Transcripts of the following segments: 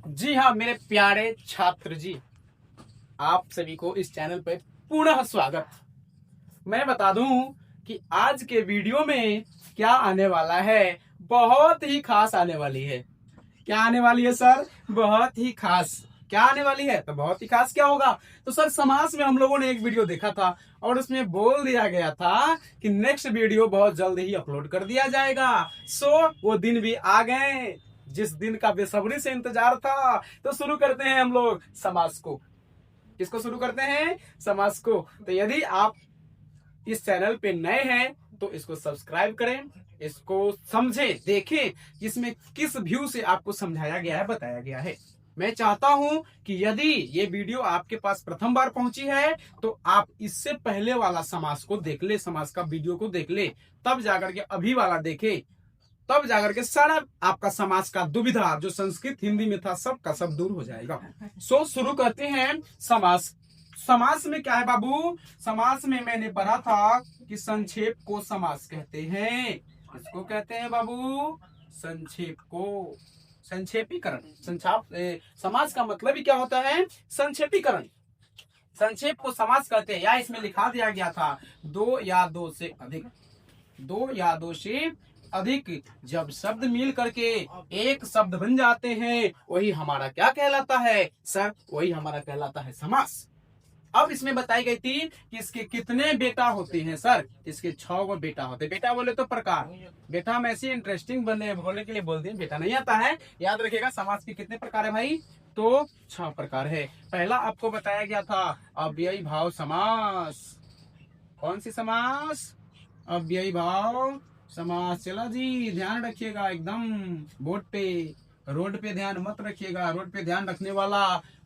जी हाँ मेरे प्यारे छात्र जी, आप सभी को इस चैनल पर पुनः स्वागत। मैं बता दूं कि आज के वीडियो में क्या आने वाला है, बहुत ही खास आने वाली है। क्या आने वाली है सर? बहुत ही खास। क्या आने वाली है? तो बहुत ही खास क्या होगा? तो सर समास में हम लोगों ने एक वीडियो देखा था और उसमें बोल दिया गया था कि नेक्स्ट वीडियो बहुत जल्द ही अपलोड कर दिया जाएगा। सो वो दिन भी आ गए जिस दिन का बेसब्री से इंतजार था। तो शुरू करते हैं हम लोग समास को। किसको शुरू करते हैं? समास को। तो यदि आप इस चैनल पे नए हैं तो इसको सब्सक्राइब करें, इसको समझें, देखें इसमें किस व्यू से आपको समझाया गया है, बताया गया है। मैं चाहता हूं कि यदि ये वीडियो आपके पास प्रथम बार पहुंची है तो आप इससे पहले वाला समास को देख ले, समास का वीडियो को देख ले, तब जाकर के अभी वाला देखे, तब जाकर के सारा आपका समाज का दुविधा जो संस्कृत हिंदी में था सब का सब दूर हो जाएगा। सो शुरू करते हैं समास। समास में क्या है बाबू? समास में मैंने पढ़ा था कि संक्षेप को समास कहते हैं। इसको कहते हैं बाबू संक्षेप को, संक्षेपीकरण। समास का मतलब ही क्या होता है? संक्षेपीकरण। संक्षेप को समास कहते हैं, या इसमें लिखा दिया गया था दो या दो से अधिक, दो या दो से अधिक जब शब्द मिल करके एक शब्द बन जाते हैं वही हमारा क्या कहलाता है सर? वही हमारा कहलाता है समास। अब इसमें बताई गई थी कि इसके कितने बेटा होते हैं सर? इसके 6 गो बेटा होते हैं। बेटा बोले तो प्रकार, बेटा हम ऐसी इंटरेस्टिंग बने बोलने के लिए बोलते हैं, बेटा नहीं आता है। याद रखिएगा समास के कितने प्रकार है भाई? तो 6 प्रकार है। पहला आपको बताया गया था अव्ययी भाव समास। कौन सी समास? अव्ययी भाव समास। चला जी, ध्यान रखिएगा एकदम बोर्ड पे, रोड पे ध्यान मत रखिएगा। रोड पे ध्यान रखने वाला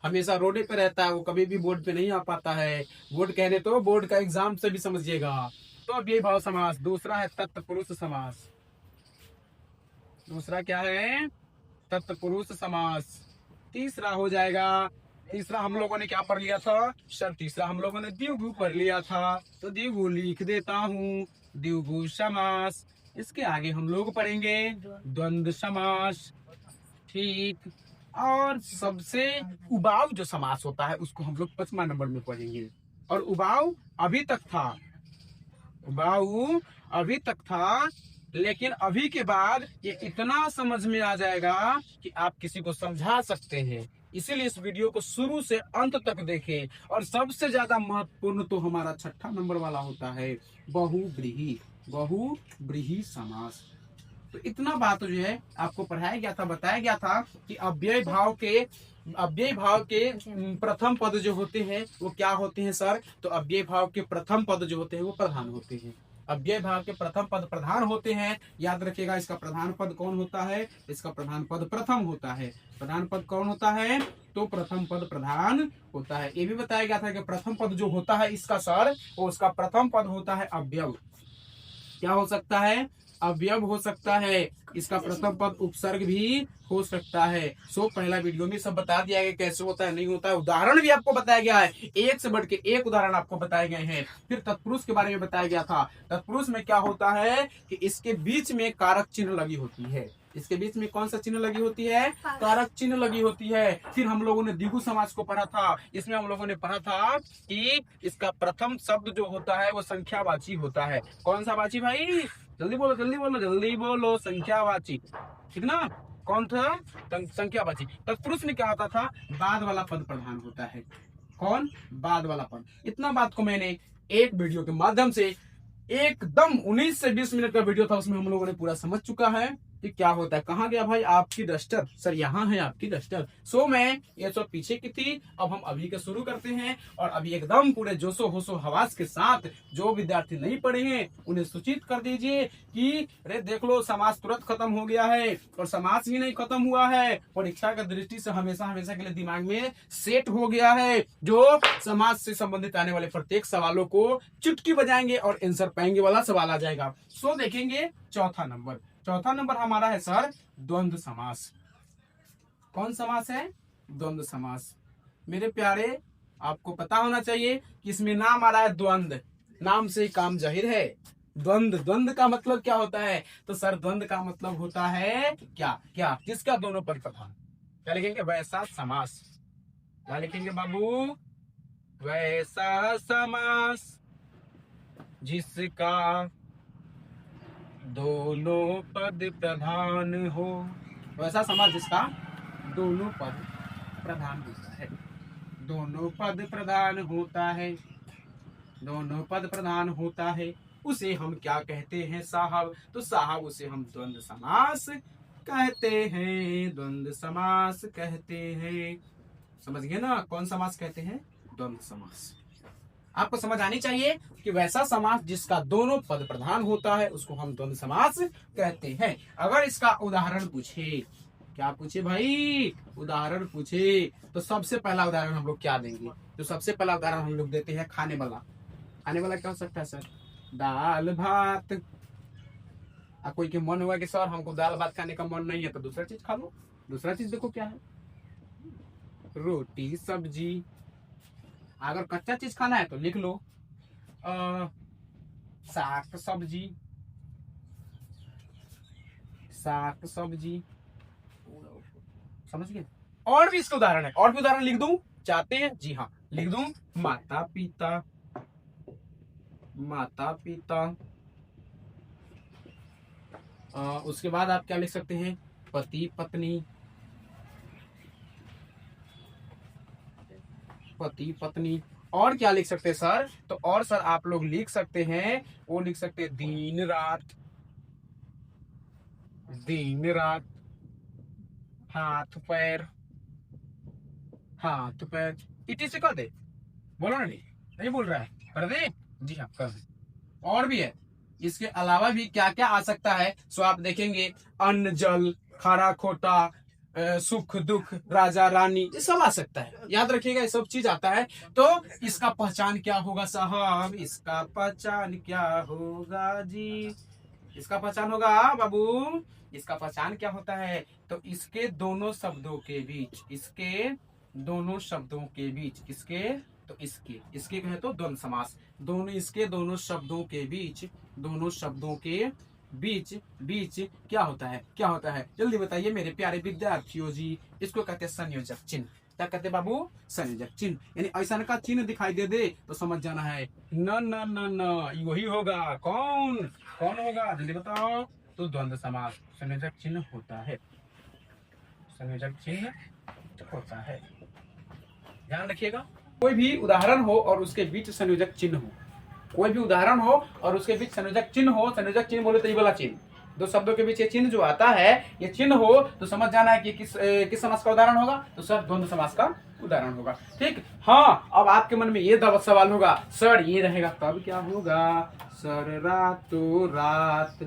हमेशा रोडे पे रहता है, वो कभी भी बोर्ड पे नहीं आ पाता है। बोर्ड कहने तो बोर्ड का एग्जाम से भी समझिएगा। तो अव्ययी भाव समास। दूसरा है तत्पुरुष समास। दूसरा क्या है? तत्पुरुष समास। तीसरा हो जाएगा, तीसरा हम लोगों ने क्या पढ़ लिया था सर? तीसरा हम लोगों ने द्विगु पढ़ लिया था, तो द्विगु लिख देता हूँ, द्विगु समास। इसके आगे हम लोग पढ़ेंगे द्वंद्व समास, ठीक। और सबसे उबाऊ जो समास होता है उसको हम लोग 5वां नंबर में पढ़ेंगे। और उबाऊ अभी तक था, उबाऊ अभी तक था, लेकिन अभी के बाद ये इतना समझ में आ जाएगा कि आप किसी को समझा सकते हैं। इसीलिए इस वीडियो को शुरू से अंत तक देखें। और सबसे ज्यादा महत्वपूर्ण तो हमारा 6ठा नंबर वाला होता है बहुव्रीहि, बहुव्रीहि समास। तो इतना बात जो है आपको पढ़ाया गया था, बताया गया था कि अव्यय भाव के प्रथम पद जो होते हैं वो क्या होते हैं सर? तो अव्यय भाव के प्रथम पद जो होते हैं वो प्रधान होते हैं। अव्यय भाव के प्रथम पद प्रधान होते हैं। याद रखिएगा, इसका प्रधान पद कौन होता है? इसका प्रधान पद प्रथम होता है। प्रधान पद कौन होता है? तो प्रथम पद प्रधान होता है। ये भी बताया गया था कि प्रथम पद जो होता है इसका सर, वो उसका प्रथम पद होता है अव्यव। क्या हो सकता है? अवयव हो सकता है। इसका प्रथम पद उपसर्ग भी हो सकता है। सो पहला वीडियो में सब बता दिया गया कैसे होता है, नहीं होता है। उदाहरण भी आपको बताया गया है, एक से बढ़ के एक उदाहरण आपको बताए गए हैं। फिर तत्पुरुष के बारे में बताया गया था। तत्पुरुष में क्या होता है कि इसके बीच में कारक चिन्ह लगी होती है। इसके बीच में कौन सा चिन्ह लगी होती है? कारक चिन्ह लगी होती है। फिर हम लोगों ने द्विगु समास को पढ़ा था। इसमें हम लोगों ने पढ़ा था कि इसका प्रथम शब्द जो होता है वो संख्यावाची होता है। कौन सा वाची भाई? जल्दी बोलो, जल्दी बोलो, जल्दी बोलो। संख्यावाची, ठीक ना? कौन था? संख्यावाची। तत्पुरुष में क्या होता था? बाद वाला पद प्रधान होता है। कौन? बाद वाला पद। इतना बात को मैंने एक वीडियो के माध्यम से एकदम 19 से 20 मिनट का वीडियो था, उसमें हम लोगों ने पूरा समझ चुका है कि क्या होता है। कहाँ गया भाई आपकी डस्टर? सर यहाँ है आपकी डस्टर। सो मैं ये सब पीछे की थी, अब हम अभी का शुरू करते हैं। और अभी एकदम पूरे जोशो होशो हवास के साथ जो विद्यार्थी नहीं पढ़े हैं उन्हें सूचित कर दीजिए कि अरे देख लो समास तुरंत खत्म हो गया है। और समास ही नहीं खत्म हुआ है, परीक्षा की दृष्टि से हमेशा हमेशा के लिए दिमाग में सेट हो गया है। जो समाज से संबंधित आने वाले प्रत्येक सवालों को चुटकी बजाएंगे और आंसर पाएंगे वाला सवाल आ जाएगा। सो देखेंगे चौथा नंबर। चौथा नंबर हमारा है सर द्वंद्व समास। कौन समास है? द्वंद्व समास। मेरे प्यारे, आपको पता होना चाहिए कि इसमें नाम आ रहा है द्वंद्व, नाम से काम जाहिर है। द्वंद्व, द्वंद्व का मतलब क्या होता है? तो सर द्वंद्व का मतलब होता है क्या? क्या? किसका? दोनों पद प्रधान। क्या लिखेंगे? वैसा समास। क्या लिखेंगे बाबू? वैसा समास जिसका दोनों पद प्रधान हो। वैसा समास जिसका दोनों पद प्रधान होता है। दोनों पद प्रधान होता है। दोनों पद प्रधान होता है, उसे हम क्या कहते हैं साहब? तो साहब उसे हम द्वंद्व समास कहते हैं। द्वंद्व समास कहते हैं। समझ गए ना कौन समास कहते हैं? द्वंद्व समास। आपको समझ आनी चाहिए कि वैसा समास जिसका दोनों पद प्रधान होता है उसको हम द्वंद्व समास कहते हैं। अगर इसका उदाहरण पूछे, क्या पूछे भाई? उदाहरण पूछे तो सबसे पहला उदाहरण हम लोग क्या देंगे? तो सबसे पहला उदाहरण हम लोग देते हैं खाने वाला। खाने वाला क्या हो सकता है सर? दाल भात। कोई के मन हुआ कि सर हमको दाल भात खाने का मन नहीं है तो दूसरा चीज खा लो। दूसरा चीज देखो क्या है? रोटी सब्जी। अगर कच्चा चीज खाना है तो लिख लो साग सब्जी। साग सब्जी। समझ गए? और भी इसके उदाहरण है, और भी उदाहरण लिख दूं चाहते हैं? जी हाँ लिख दूं। माता पिता। माता पिता। उसके बाद आप क्या लिख सकते हैं? पति पत्नी। पति पत्नी। और क्या लिख सकते हैं सर? तो और सर आप लोग लिख सकते हैं, वो लिख सकते हैं दिन रात। दिन रात। हाथ पैर। हाथ पैर। इटी से कर दे। बोलो ना। नहीं नहीं बोल रहा है, कर दे। जी हाँ कर दे। और भी है, इसके अलावा भी क्या क्या आ सकता है सो आप देखेंगे। अन्न जल, खरा खोटा, सुख दुख, राजा रानी, ये सब आ सकता है। याद रखिएगा ये सब चीज आता है। तो इसका पहचान क्या होगा साहब? इसका पहचान क्या होगा जी? इसका पहचान होगा बाबू। इसका पहचान क्या होता है? तो इसके दोनों शब्दों के बीच, इसके दोनों शब्दों के बीच, इसके तो इसके कहे तो द्वंद्व समास। दोनों इसके दोनों शब्दों के बीच, दोनों शब्दों के बीच बीच क्या होता है? क्या होता है जल्दी बताइए मेरे प्यारे विद्यार्थियों जी। इसको कहते हैं संयोजक चिन्ह। क्या कहते हैं बाबू? संयोजक चिन्ह। यानी ऐसा का चिन्ह दिखाई दे दे तो समझ जाना है न न न न वही होगा। कौन कौन होगा जल्दी बताओ? तो द्वंद्व समास संयोजक चिन्ह होता है। संयोजक चिन्ह होता है। ध्यान रखिएगा। कोई भी उदाहरण हो और उसके बीच संयोजक चिन्ह हो। कोई भी उदाहरण हो और उसके बीच संयोजक चिन्ह हो। संयोजक चिन्ह बोले तो ये वाला चिन्ह, दो शब्दों के बीच ये चिन्ह जो आता है, ये चिन्ह हो तो समझ जाना है कि किस समास का उदाहरण होगा? तो सर द्वंद्व समास का उदाहरण होगा। ठीक। हाँ अब आपके मन में ये सवाल होगा, सर ये रहेगा तब क्या होगा? सर रातों रात,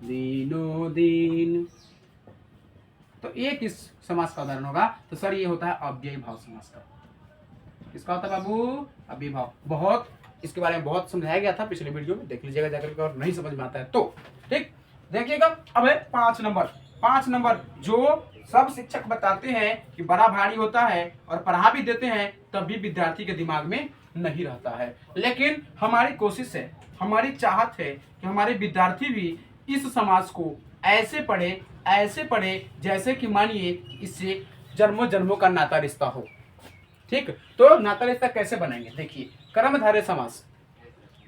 दिनों दिन। तो ये किस समास का उदाहरण होगा? तो सर ये होता है अव्ययी भाव समास का। किसका होता है बाबू? अव्ययी भाव। बहुत इसके बारे में बहुत समझाया गया था पिछले वीडियो में, देख लीजिएगा जाकर के, और नहीं समझ में आता है तो। ठीक। देखिएगा अब है 5 नंबर। 5 नंबर जो सब शिक्षक बताते हैं कि बड़ा भारी होता है और पढ़ा भी देते हैं तब भी विद्यार्थी के दिमाग में नहीं रहता है। लेकिन हमारी कोशिश है, हमारी चाहत है कि हमारे विद्यार्थी भी इस समाज को ऐसे पढ़े जैसे कि मानिए इससे जन्मों जन्मों का नाता रिश्ता हो। ठीक। तो नाता रिश्ता कैसे बनाएंगे? देखिए कर्मधारय समास,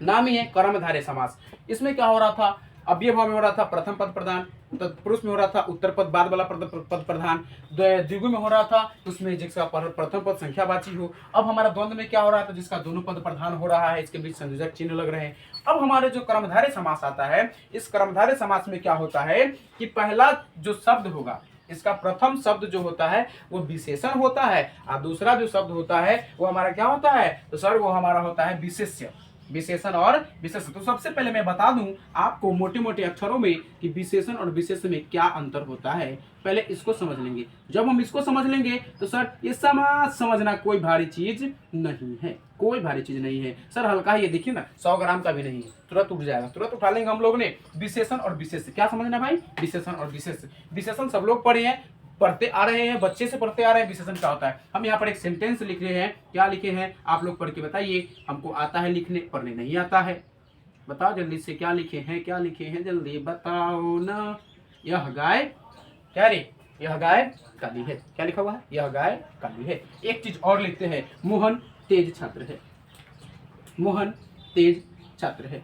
नाम ही है कर्मधारय समास। इसमें क्या हो रहा था? अव्यय भाव में हो रहा था प्रथम पद प्रधान, तत्पुरुष में हो रहा था उत्तर पद बाद वाला पद प्रधान, द्विगु में हो रहा था उसमें जिसका प्रथम पद संख्यावाची हो। अब हमारा द्वंद्व में क्या हो रहा था? जिसका दोनों पद प्रधान हो रहा है, इसके बीच संयोजक चिन्ह लग रहे हैं। अब हमारे जो कर्मधारय समास आता है, इस कर्मधारय समास में क्या होता है कि पहला जो शब्द होगा, इसका प्रथम शब्द जो होता है वो विशेषण होता है, और दूसरा जो शब्द होता है वो हमारा क्या होता है? तो सर वो हमारा होता है विशेष्य। विशेषण और विशेषण। तो सबसे पहले मैं बता दूं आपको मोटे मोटे अक्षरों में कि विशेषण और विशेषण में क्या अंतर होता है। पहले इसको समझ लेंगे। जब हम इसको समझ लेंगे तो सर ये समास समझना कोई भारी चीज नहीं है, कोई भारी चीज नहीं है सर। हल्का ही है, देखिए ना 100 ग्राम का भी नहीं है, तुरंत उठ जाएगा, तुरंत उठा लेंगे हम लोग ने। विशेषण और विशेष क्या समझना भाई? विशेषण और विशेष। विशेषण सब लोग पढ़े हैं, पढ़ते आ रहे हैं, बच्चे से पढ़ते आ रहे हैं। विशेषण क्या होता है? हम यहाँ पर एक सेंटेंस लिख रहे हैं। क्या लिखे हैं? आप लोग पढ़ के बताइए। हमको आता है लिखने, पढ़ने नहीं आता है। बताओ जल्दी से क्या लिखे हैं? क्या लिखे हैं? जल्दी बताओ ना। यह गाय क्या रे? यह गाय काली है। क्या लिखा हुआ है? यह गाय काली है। एक चीज और लिखते हैं, मोहन तेज छात्र है। मोहन तेज छात्र है।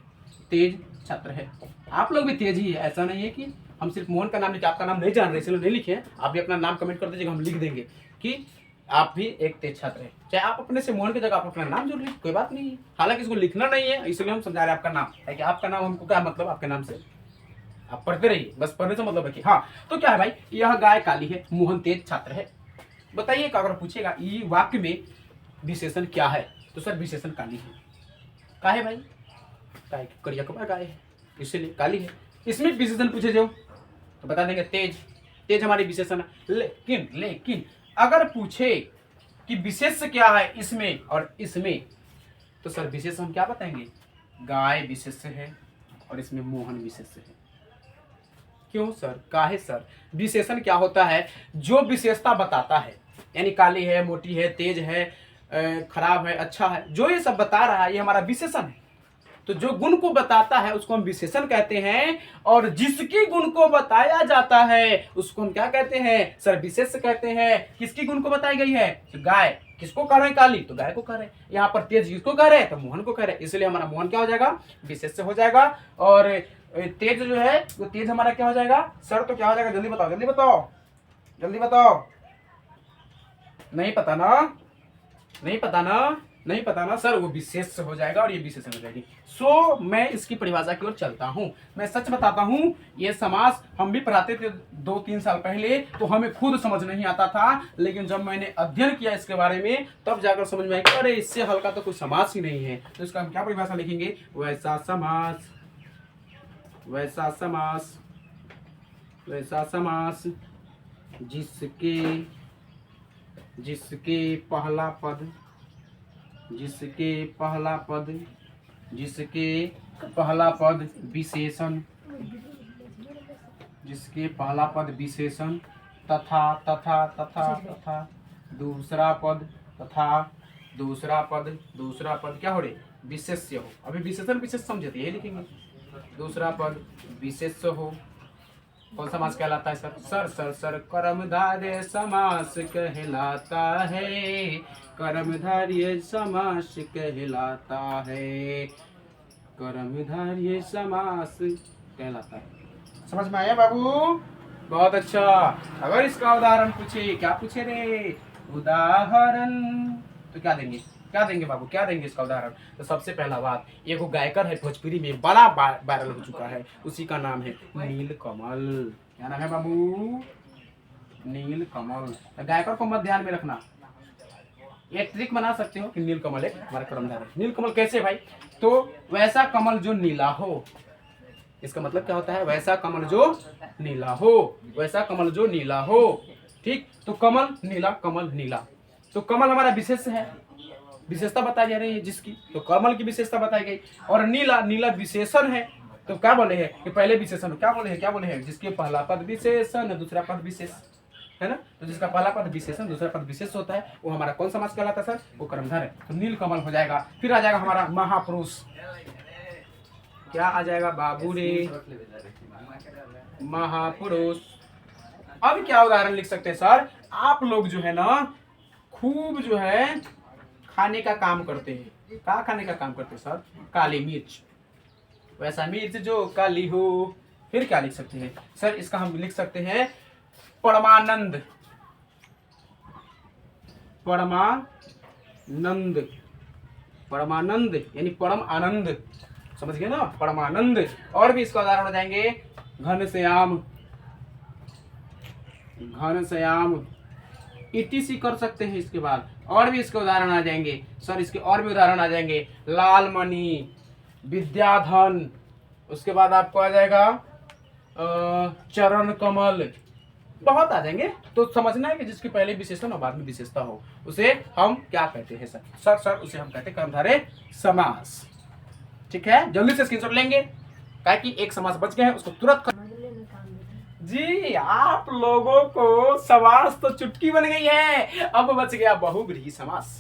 तेज छात्र है। आप लोग भी तेज ही है, ऐसा नहीं है कि हम सिर्फ मोहन का नाम लिखे, आपका नाम नहीं जान रहे इसलिए नहीं लिखे। आप भी अपना नाम कमेंट कर दीजिएगा, हम लिख देंगे कि आप भी एक तेज छात्र है। चाहे आप अपने से मोहन की जगह आप अपना नाम जोड़ लीजिए, कोई बात नहीं है। हालांकि इसको लिखना नहीं है, इसलिए हम समझा रहे हैं आपका नाम है कि आपका नाम हमको क्या मतलब, आपके नाम से आप पढ़ते रहिए, बस पढ़ने से मतलब रखिए। हाँ, तो क्या है भाई, यह गाय काली है, मोहन तेज छात्र है। बताइए, अगर पूछेगा ये वाक्य में विशेषण क्या है, तो सर विशेषण काली है। का है भाई? गाय करिया कपड़ा गाय है, इसलिए काली है। इसमें विशेषण पूछे जो तो बता देंगे तेज। तेज हमारी विशेषण है। लेकिन लेकिन अगर पूछे कि विशेष क्या है इसमें और इसमें, तो सर विशेष हम क्या बताएंगे? गाय विशेष है और इसमें मोहन विशेष है। क्यों सर? काहे सर? विशेषण क्या होता है? जो विशेषता बताता है, यानी काली है, मोटी है, तेज है, खराब है, अच्छा है, जो ये सब बता रहा है ये हमारा विशेषण है। तो जो गुण को बताता है उसको हम विशेषण कहते हैं, और जिसकी गुण को बताया जाता है उसको हम क्या कहते हैं सर? विशेष कहते हैं। किसकी गुण को बताई गई है? तो गाय। किसको कह रहे हैं काली? तो गाय को कह रहे हैं। यहाँ पर तेज किसको कह रहे हैं? तो मोहन को कह रहे हैं। इसलिए हमारा मोहन क्या हो जाएगा? विशेष हो जाएगा। और तेज जो है वो तेज हमारा क्या हो जाएगा सर? तो क्या हो जाएगा? जल्दी बताओ, जल्दी बताओ, जल्दी बताओ। नहीं पता ना? नहीं पता ना? नहीं पता ना सर? वो विशेष हो जाएगा और ये विशेषण हो जाएगी। सो मैं इसकी परिभाषा की ओर चलता हूं। मैं सच बताता हूं, ये समास हम भी पढ़ाते थे 2-3 साल पहले, तो हमें खुद समझ नहीं आता था। लेकिन जब मैंने अध्ययन किया इसके बारे में, तब जाकर समझ में आया कि अरे इससे हल्का तो कोई समास ही नहीं है। तो इसका हम क्या परिभाषा लिखेंगे? वैसा समास, वैसा समास, वैसा समास जिसके जिसके पहला पद, जिसके पहला पद, जिसके पहला पद विशेषण, जिसके पहला पद विशेषण तथा तथा तथा तथा दूसरा पद, तथा दूसरा पद, दूसरा पद क्या हो रहे? विशेष्य हो। अभी विशेषण विशेष समझे थे, ये लिखेंगे। दूसरा पद विशेष्य हो। कौन समास कहलाता है सर? सर सर सर कर्मधारय समास कहलाता है। कर्मधारय समास कहलाता है। कर्मधारय समास कहलाता है। समझ में आया बाबू? बहुत अच्छा। अगर इसका उदाहरण पूछे, क्या पूछे रे? उदाहरण तो क्या देंगे? क्या देंगे बाबू? क्या देंगे इसका उदाहरण? तो सबसे पहला बात, ये को गायकर है, भोजपुरी में बड़ा वायरल हो चुका है, उसी का नाम है नीलकमल। क्या नाम है बाबू? नीलकमल। गायकर को मत ध्यान में रखना, एक ट्रिक बना सकते हो कि नीलकमल एक हमारा कर्मधारय है। नीलकमल कैसे भाई? तो वैसा कमल जो नीला हो। इसका मतलब क्या होता है? वैसा कमल जो नीला हो, वैसा कमल जो नीला हो। ठीक, तो कमल नीला, कमल नीला। तो कमल हमारा विशेष है, विशेषता बताई जा रही है जिसकी, तो कमल की विशेषता बताई गई। और नीला, नीला विशेषण है। तो क्या बोले हैं कि पहले विशेषण, क्या बोले हैं, क्या बोले हैं? जिसके पहला पद विशेषण, दूसरा पद विशेष, है ना? तो जिसका पहला पद विशेषण, दूसरा पद विशेष होता है, वो हमारा कौन समास कहलाता है सर? वो कर्मधारय है। तो नीलकमल हो जाएगा। फिर आ जाएगा हमारा महापुरुष। क्या आ जाएगा बाबू रे? महापुरुष। अब क्या उदाहरण लिख सकते हैं सर? आप लोग जो है ना खूब जो है खाने का काम करते हैं। क्या खाने का काम करते हैं सर? काली मिर्च। वैसा मिर्च जो काली हो। फिर क्या लिख सकते हैं सर? इसका हम लिख सकते हैं परमानंद। परमानंद, परमानंद यानी परम आनंद। समझ गए ना? परमानंद। और भी इसका उदाहरण हो जाएंगे घनश्याम, घनश्याम, ईटीसी कर सकते हैं। इसके बाद और भी इसके उदाहरण आ जाएंगे सर। इसके और भी उदाहरण आ जाएंगे लालमणि, विद्याधन। उसके बाद आपको आ जाएगा चरण कमल। बहुत आ जाएंगे। तो समझना है कि जिसकी पहले विशेषण और बाद में विशेषता हो उसे हम क्या कहते हैं सर? सर सर उसे हम कहते हैं कर्मधारय समास। ठीक है, जल्दी से स्क्रीनशॉट लेंगे ताकि एक समास बच गए हैं, उसको तुरंत जी। आप लोगों को समास तो चुटकी बन गई है, अब बच गया बहुव्रीहि समास।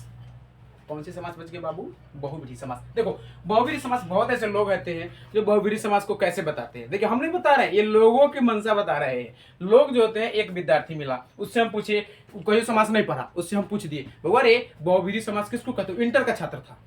कौन सी समास बच गए बाबू? बहुव्रीहि समास। देखो बहुव्रीहि समास, बहुत ऐसे लोग रहते हैं जो बहुव्रीहि समास को कैसे बताते हैं। देखिए हम नहीं बता रहे हैं, ये लोगों की मंशा बता रहे हैं। लोग जो होते हैं, एक विद्यार्थी मिला, उससे हम पूछे, कोई समास नहीं पढ़ा, उससे हम पूछ दिए बउआ रे बहुव्रीहि समास किसको कहते हो? इंटर का छात्र था।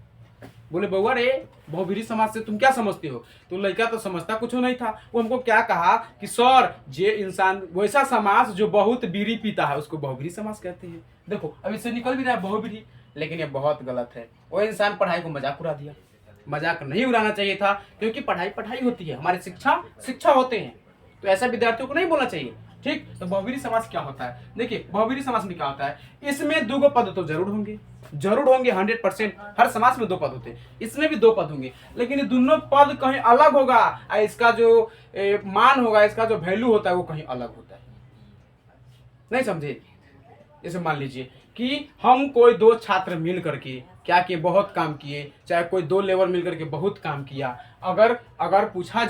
बोले बउआ रे बहुव्रीहि समास से तुम क्या समझते हो? तो लड़का तो समझता कुछ नहीं था। वो हमको क्या कहा कि सर जे इंसान वैसा समास जो बहुत बीड़ी पीता है उसको बहुव्रीहि समास कहते हैं। देखो अब इससे निकल भी रहा है बहुव्रीहि, लेकिन ये बहुत गलत है। वो इंसान पढ़ाई को मजाक उड़ा दिया। मजाक नहीं उड़ाना चाहिए था, क्योंकि पढ़ाई पढ़ाई होती है, हमारी शिक्षा शिक्षा होते हैं। तो ऐसा विद्यार्थियों को नहीं बोलना चाहिए। ठीक, तो बहुव्रीहि समास क्या होता है? देखिए बहुव्रीहि समास में क्या होता है, इसमें दो पद तो जरूर होंगे, जरूर होंगे 100%। हर समास में दो पद होते हैं, इसमें भी दो पद होंगे, लेकिन ये दोनों पद कहीं अलग होगा और इसका जो मान होगा, इसका जो वैल्यू होता है वो कहीं अलग होता है। नहीं समझे? जैसे मान लीजिए कि हम कोई दो छात्र मिल करके क्या किए, बहुत काम किए, चाहे कोई दो लेबर मिल करके बहुत काम किया। अगर अगर पूछा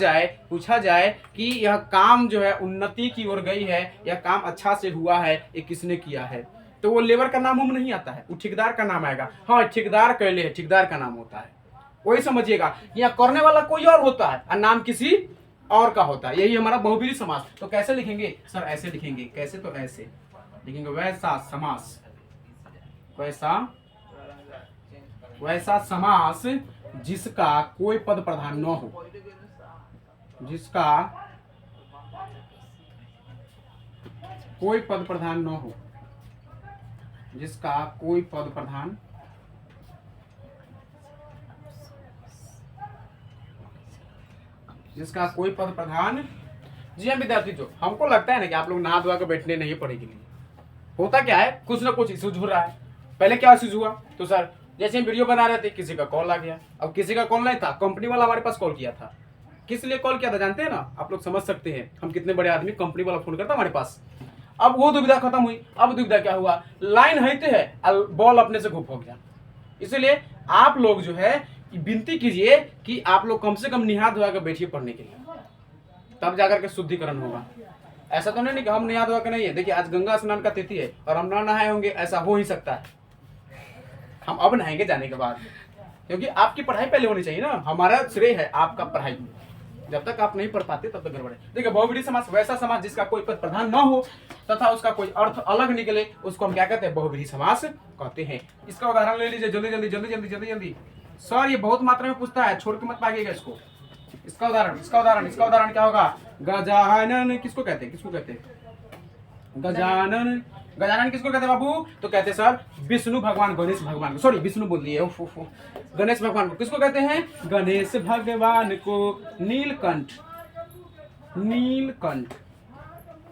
जाए कि यह काम जो है उन्नति की ओर गई है, यह काम अच्छा से हुआ है, ये किसने किया है, तो वो लेबर का नाम नहीं आता है, वो ठेकेदार का नाम आएगा। हाँ ठेकेदार कैले है, ठेकेदार का नाम होता है। वही समझिएगा, यहाँ करने वाला कोई और होता है और नाम किसी और का होता है। यही हमारा बहुव्रीहि समास। तो कैसे लिखेंगे सर? ऐसे लिखेंगे। कैसे? तो ऐसे लिखेंगे, वैसा समास, वैसा समास जिसका कोई पद प्रधान न हो, जिसका कोई पद प्रधान न हो, जिसका कोई पद प्रधान जी हाँ विद्यार्थी, जो हमको लगता है ना कि आप लोग नहा धोआ के बैठने नहीं पढ़े के लिए, होता क्या है, कुछ ना कुछ इश्यूज हो रहा है। पहले क्या इश्यूज हुआ, तो सर जैसे हम वीडियो बना रहे थे किसी का कॉल आ गया। अब किसी का कॉल नहीं था, कंपनी वाला हमारे पास कॉल किया था। किस लिए कॉल किया था जानते हैं ना? आप लोग समझ सकते हैं हम कितने बड़े आदमी, कंपनी वाला फोन करता हमारे पास। अब वो दुविधा खत्म हुई। अब दुविधा क्या हुआ, लाइन है बॉल अपने से गुम हो गया। इसलिए आप लोग जो है विनती कीजिए कि आप लोग कम से कम निहार धोआ के बैठिए पढ़ने के लिए, तब जाकर के शुद्धिकरण होगा। ऐसा तो नहीं कि हम निहार धोआ के नहीं है। देखिए आज गंगा स्नान का तिथि है और हम ना नहाए होंगे, ऐसा हो ही सकता है। हम अब नहाएंगे जाने के बाद, क्योंकि आपकी पढ़ाई पहले होनी चाहिए ना। हमारा श्रेय है आपका पढ़ाई, जब तक आप नहीं पढ़ पाते तब तक गड़बड़ है। देखिए बहुव्रीहि समास वैसा समास जिसका कोई पद प्रधान न हो तथा उसका कोई अर्थ अलग निकले, उसको हम क्या कहते हैं? बहुव्रीहि समास कहते हैं। इसका उदाहरण ले लीजिए, जल्दी जल्दी जल्दी जल्दी जल्दी जल्दी। सर ये बहुत मात्रा में पूछता है, छोड़ के मत भागिएगा इसको। इसका उदाहरण क्या होगा? गजानन किसको कहते हैं? गजानन किसको कहते हैं बाबू? तो कहते हैं सर विष्णु भगवान, गणेश भगवान, सॉरी विष्णु बोल दिए, गणेश भगवान को किसको कहते हैं? गणेश भगवान को।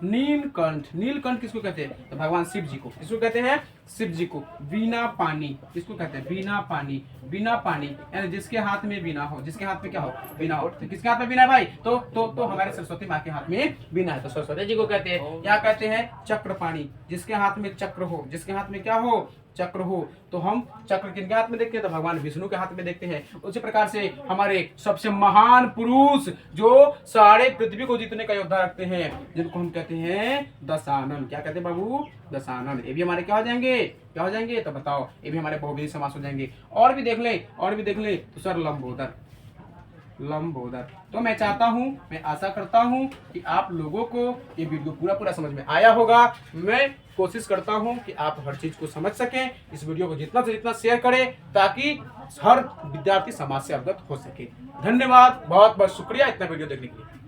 नीलकंठ किसको कहते हैं? तो भगवान शिव जी को। किसको कहते हैं? शिव जी को। बिना पानी किसको कहते हैं? बिना पानी यानी जिसके हाथ में बिना हो, जिसके हाथ में क्या हो? बिना हो। तो किसके हाथ में बिना है भाई? तो हमारे सरस्वती माँ के हाथ में बिना है, तो सरस्वती जी को कहते हैं। क्या कहते हैं? चक्रपाणी, जिसके हाथ में चक्र हो, जिसके हाथ में क्या हो? चक्र हो। तो हम चक्र किनके हाथ में देखते हैं? तो भगवान विष्णु के हाथ में देखते हैं। उसी प्रकार से हमारे सबसे महान पुरुष जो सारे पृथ्वी को जीतने का योद्धा रखते हैं, जिनको हम कहते हैं दशानन। क्या कहते हैं बाबू? दशानन। ये भी हमारे क्या हो जाएंगे? तो बताओ, ये भी हमारे बहुव्रीहि समास हो जाएंगे। और भी देख लें तो सर लंबोदर। तो मैं चाहता हूं, मैं आशा करता हूं कि आप लोगों को ये वीडियो पूरा समझ में आया होगा। मैं कोशिश करता हूं कि आप हर चीज को समझ सकें। इस वीडियो को जितना से जितना शेयर करें ताकि हर विद्यार्थी समाज से अवगत हो सके। धन्यवाद, बहुत बहुत शुक्रिया इतना वीडियो देखने के लिए।